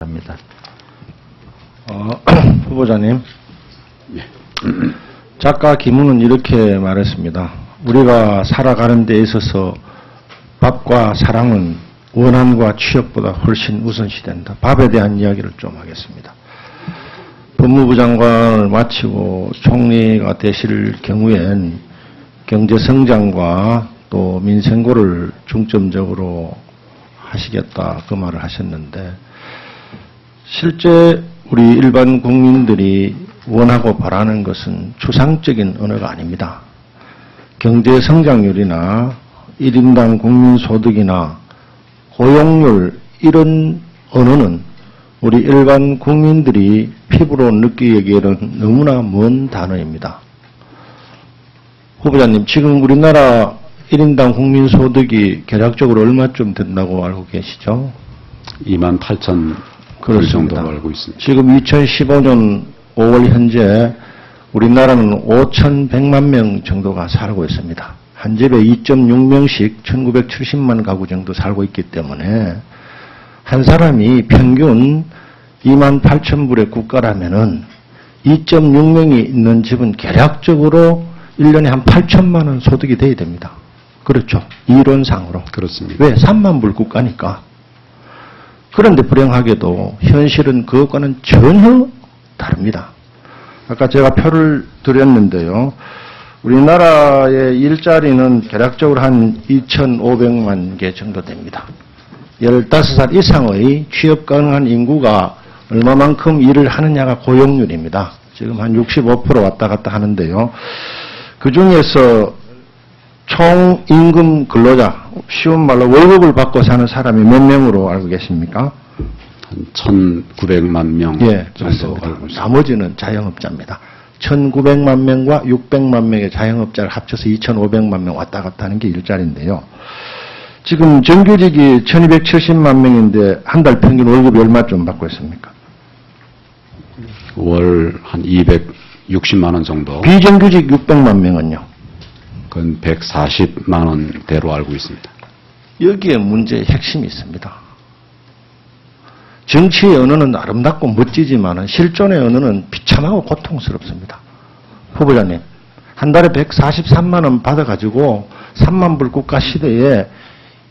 합니다. 후보자님, 작가 김훈은 이렇게 말했습니다. 우리가 살아가는 데 있어서 밥과 사랑은 원한과 취업보다 훨씬 우선시된다. 밥에 대한 이야기를 좀 하겠습니다. 법무부 장관을 마치고 총리가 되실 경우엔 경제성장과 또 민생고를 중점적으로 하시겠다 그 말을 하셨는데, 실제 우리 일반 국민들이 원하고 바라는 것은 추상적인 언어가 아닙니다. 경제 성장률이나 1인당 국민소득이나 고용률, 이런 언어는 우리 일반 국민들이 피부로 느끼기에는 너무나 먼 단어입니다. 후보자님, 지금 우리나라 1인당 국민소득이 개략적으로 얼마쯤 된다고 알고 계시죠? 28,000 그렇습니다. 정도 알고 있습니다. 지금 2015년 5월 현재 우리나라는 5,100만 명 정도가 살고 있습니다. 한 집에 2.6명씩 1,970만 가구 정도 살고 있기 때문에 한 사람이 평균 28,000불의 국가라면은 2.6명이 있는 집은 개략적으로 1년에 한 8천만 원 소득이 돼야 됩니다. 그렇죠. 이론상으로. 그렇습니다. 왜? 3만 불 국가니까. 그런데 불행하게도 현실은 그것과는 전혀 다릅니다. 아까 제가 표를 드렸는데요. 우리나라의 일자리는 대략적으로 한 2,500만 개 정도 됩니다. 15살 이상의 취업 가능한 인구가 얼마만큼 일을 하느냐가 고용률입니다. 지금 한 65% 왔다 갔다 하는데요. 그 중에서 총 임금 근로자, 쉬운 말로 월급을 받고 사는 사람이 몇 명으로 알고 계십니까? 한 1,900만 명 예, 정도 맞습니다. 알고 있습니다. 나머지는 자영업자입니다. 1,900만 명과 600만 명의 자영업자를 합쳐서 2,500만 명 왔다 갔다 하는 게 일자리인데요. 지금 정규직이 1,270만 명인데 한 달 평균 월급이 얼마쯤 받고 있습니까? 월 한 260만 원 정도. 비정규직 600만 명은요? 그건 140만 원대로 알고 있습니다. 여기에 문제의 핵심이 있습니다. 정치의 언어는 아름답고 멋지지만 실존의 언어는 비참하고 고통스럽습니다. 후보자님, 한 달에 143만 원 받아가지고 3만 불 국가 시대에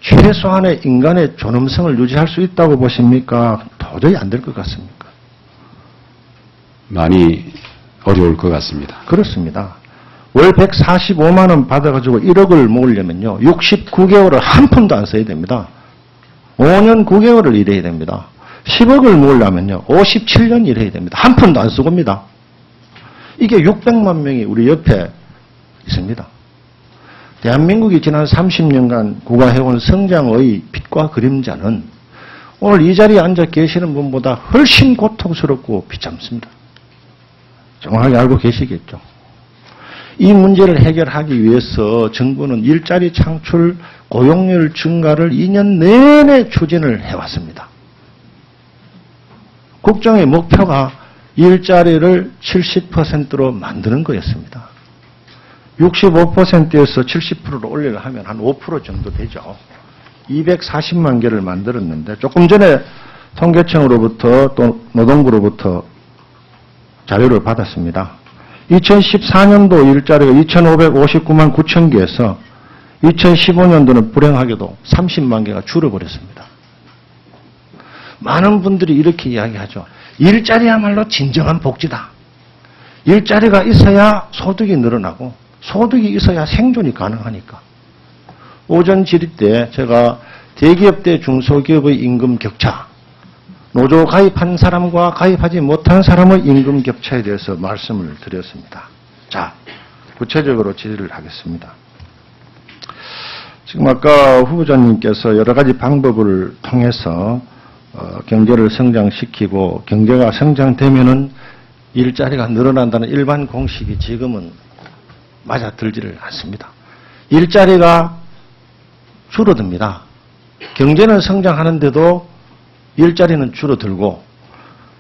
최소한의 인간의 존엄성을 유지할 수 있다고 보십니까? 도저히 안 될 것 같습니까? 많이 어려울 것 같습니다. 그렇습니다. 월 145만 원 받아가지고 1억을 모으려면요, 69개월을 한 푼도 안 써야 됩니다. 5년 9개월을 일해야 됩니다. 10억을 모으려면요, 57년 일해야 됩니다. 한 푼도 안 쓰고입니다. 이게 600만 명이 우리 옆에 있습니다. 대한민국이 지난 30년간 구가해온 성장의 빛과 그림자는 오늘 이 자리에 앉아 계시는 분보다 훨씬 고통스럽고 비참습니다. 정확하게 알고 계시겠죠? 이 문제를 해결하기 위해서 정부는 일자리 창출, 고용률 증가를 2년 내내 추진을 해왔습니다. 국정의 목표가 일자리를 70%로 만드는 거였습니다. 65%에서 70%로 올리려 하면 한 5% 정도 되죠. 240만 개를 만들었는데 조금 전에 통계청으로부터 또 노동부로부터 자료를 받았습니다. 2014년도 일자리가 2,559만 9천 개에서 2015년도는 불행하게도 30만 개가 줄어버렸습니다. 많은 분들이 이렇게 이야기하죠. 일자리야말로 진정한 복지다. 일자리가 있어야 소득이 늘어나고 소득이 있어야 생존이 가능하니까. 오전 질의 때 제가 대기업 대 중소기업의 임금 격차, 노조 가입한 사람과 가입하지 못한 사람의 임금 격차에 대해서 말씀을 드렸습니다. 자, 구체적으로 질의를 하겠습니다. 지금 아까 후보자님께서 여러 가지 방법을 통해서 경제를 성장시키고 경제가 성장되면은 일자리가 늘어난다는 일반 공식이 지금은 맞아들지를 않습니다. 일자리가 줄어듭니다. 경제는 성장하는데도 일자리는 줄어들고,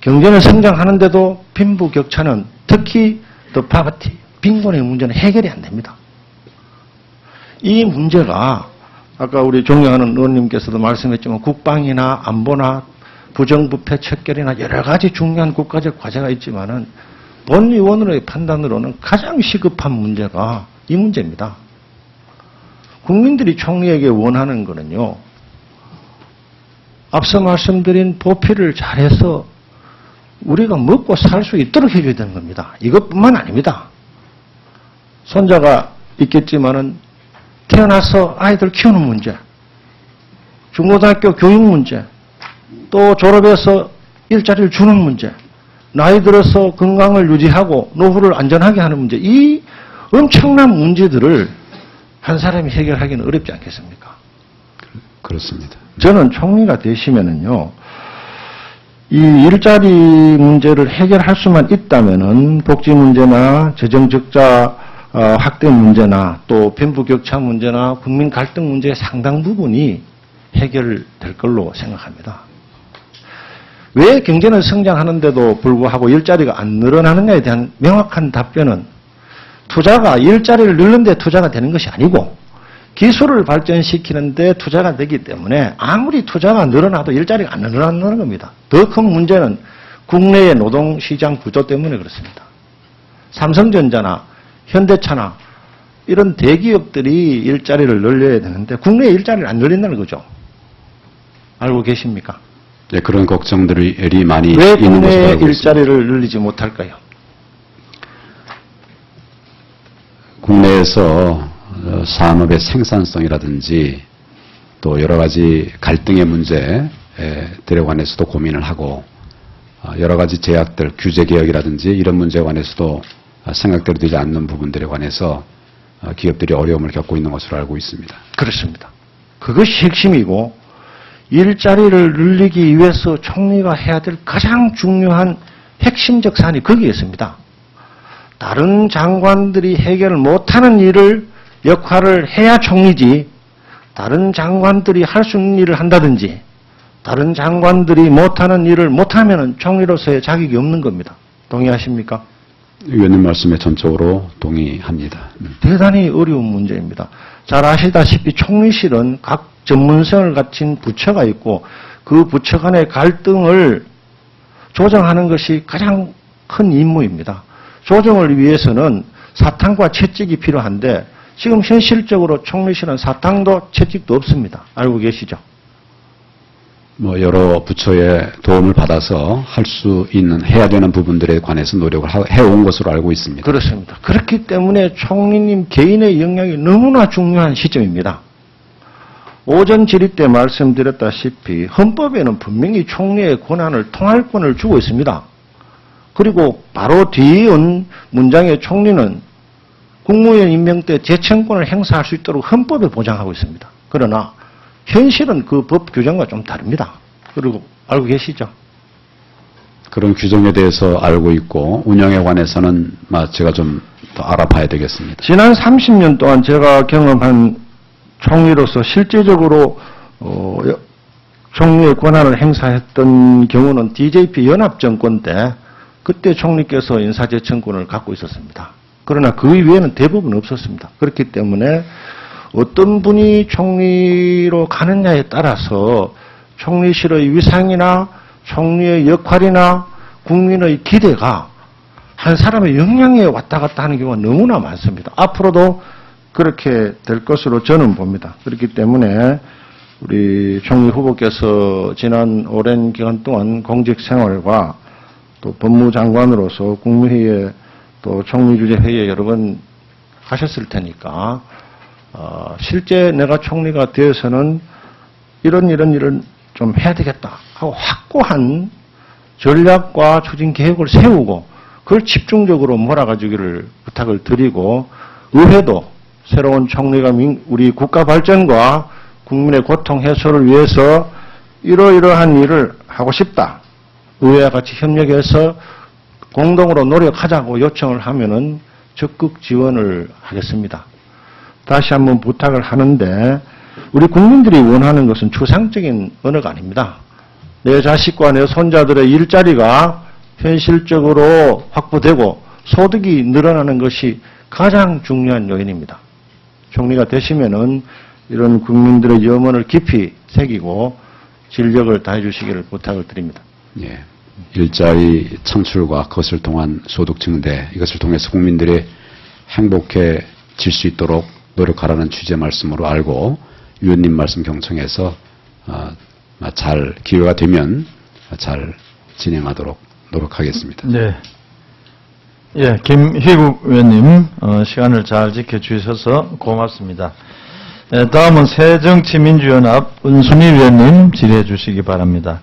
경제는 성장하는데도 빈부격차는, 특히 the poverty, 빈곤의 문제는 해결이 안 됩니다. 이 문제가 아까 우리 존경하는 의원님께서도 말씀했지만 국방이나 안보나 부정부패 척결이나 여러 가지 중요한 국가적 과제가 있지만은 본의원으로의 판단으로는 가장 시급한 문제가 이 문제입니다. 국민들이 총리에게 원하는 거는요, 앞서 말씀드린 보필을 잘해서 우리가 먹고 살 수 있도록 해줘야 되는 겁니다. 이것뿐만 아닙니다. 손자가 있겠지만은 태어나서 아이들 키우는 문제, 중고등학교 교육 문제, 또 졸업해서 일자리를 주는 문제, 나이 들어서 건강을 유지하고 노후를 안전하게 하는 문제, 이 엄청난 문제들을 한 사람이 해결하기는 어렵지 않겠습니까? 그렇습니다. 저는 총리가 되시면은요, 이 일자리 문제를 해결할 수만 있다면은 복지 문제나 재정 적자 확대 문제나 또 빈부격차 문제나 국민 갈등 문제의 상당 부분이 해결될 걸로 생각합니다. 왜 경제는 성장하는데도 불구하고 일자리가 안 늘어나느냐에 대한 명확한 답변은 투자가 일자리를 늘리는 데 투자가 되는 것이 아니고 기술을 발전시키는 데 투자가 되기 때문에 아무리 투자가 늘어나도 일자리가 안 늘어나는 겁니다. 더 큰 문제는 국내의 노동시장 구조 때문에 그렇습니다. 삼성전자나 현대차나 이런 대기업들이 일자리를 늘려야 되는데 국내에 일자리를 안 늘린다는 거죠. 알고 계십니까? 네, 그런 걱정들이 많이 왜 있는 것으로 국내에 알고 있습니다. 일자리를 늘리지 못할까요? 국내에서 산업의 생산성이라든지 또 여러 가지 갈등의 문제들에 관해서도 고민을 하고 여러 가지 제약들, 규제 개혁이라든지 이런 문제에 관해서도 생각대로 되지 않는 부분들에 관해서 기업들이 어려움을 겪고 있는 것으로 알고 있습니다. 그렇습니다. 그것이 핵심이고 일자리를 늘리기 위해서 총리가 해야 될 가장 중요한 핵심적 사안이 거기에 있습니다. 다른 장관들이 해결을 못하는 일을 역할을 해야 총리지 다른 장관들이 할 수 있는 일을 한다든지 다른 장관들이 못하는 일을 못하면 총리로서의 자격이 없는 겁니다. 동의하십니까? 의원님 말씀에 전적으로 동의합니다. 대단히 어려운 문제입니다. 잘 아시다시피 총리실은 각 전문성을 갖춘 부처가 있고 그 부처 간의 갈등을 조정하는 것이 가장 큰 임무입니다. 조정을 위해서는 사탕과 채찍이 필요한데 지금 현실적으로 총리실은 사탕도 채찍도 없습니다. 알고 계시죠? 여러 부처의 도움을 받아서 할 수 있는, 해야 되는 부분들에 관해서 노력을 해온 것으로 알고 있습니다. 그렇습니다. 그렇기 때문에 총리님 개인의 역량이 너무나 중요한 시점입니다. 오전 질의 때 말씀드렸다시피 헌법에는 분명히 총리의 권한을 통할권을 주고 있습니다. 그리고 바로 뒤에 온 문장의 총리는 국무위원 임명 때 재청권을 행사할 수 있도록 헌법에 보장하고 있습니다. 그러나 현실은 그 법 규정과 좀 다릅니다. 그리고 알고 계시죠? 그런 규정에 대해서 알고 있고 운영에 관해서는 제가 좀 더 알아봐야 되겠습니다. 지난 30년 동안 제가 경험한 총리로서 실제적으로 총리의 권한을 행사했던 경우는 DJP 연합정권 때 그때 총리께서 인사재청권을 갖고 있었습니다. 그러나 그 이외에는 대부분 없었습니다. 그렇기 때문에 어떤 분이 총리로 가느냐에 따라서 총리실의 위상이나 총리의 역할이나 국민의 기대가 한 사람의 역량에 왔다 갔다 하는 경우가 너무나 많습니다. 앞으로도 그렇게 될 것으로 저는 봅니다. 그렇기 때문에 우리 총리 후보께서 지난 오랜 기간 동안 공직 생활과 또 법무장관으로서 국무회의에 또 총리주재회의에 여러 번 하셨을 테니까 실제 내가 총리가 되어서는 이런 일을 좀 해야 되겠다 하고 확고한 전략과 추진 계획을 세우고 그걸 집중적으로 몰아가주기를 부탁을 드리고 의회도 새로운 총리가 우리 국가 발전과 국민의 고통 해소를 위해서 이러이러한 일을 하고 싶다. 의회와 같이 협력해서 공동으로 노력하자고 요청을 하면은 적극 지원을 하겠습니다. 다시 한번 부탁을 하는데 우리 국민들이 원하는 것은 추상적인 언어가 아닙니다. 내 자식과 내 손자들의 일자리가 현실적으로 확보되고 소득이 늘어나는 것이 가장 중요한 요인입니다. 총리가 되시면은 이런 국민들의 염원을 깊이 새기고 진력을 다해 주시기를 부탁을 드립니다. 예. 일자리 창출과 그것을 통한 소득 증대, 이것을 통해서 국민들이 행복해질 수 있도록 노력하라는 취지의 말씀으로 알고 위원님 말씀 경청해서 잘 기회가 되면 잘 진행하도록 노력하겠습니다. 네. 예, 김희국 의원님, 시간을 잘 지켜주셔서 고맙습니다. 다음은 새정치민주연합 은순희 위원님 질의해 주시기 바랍니다.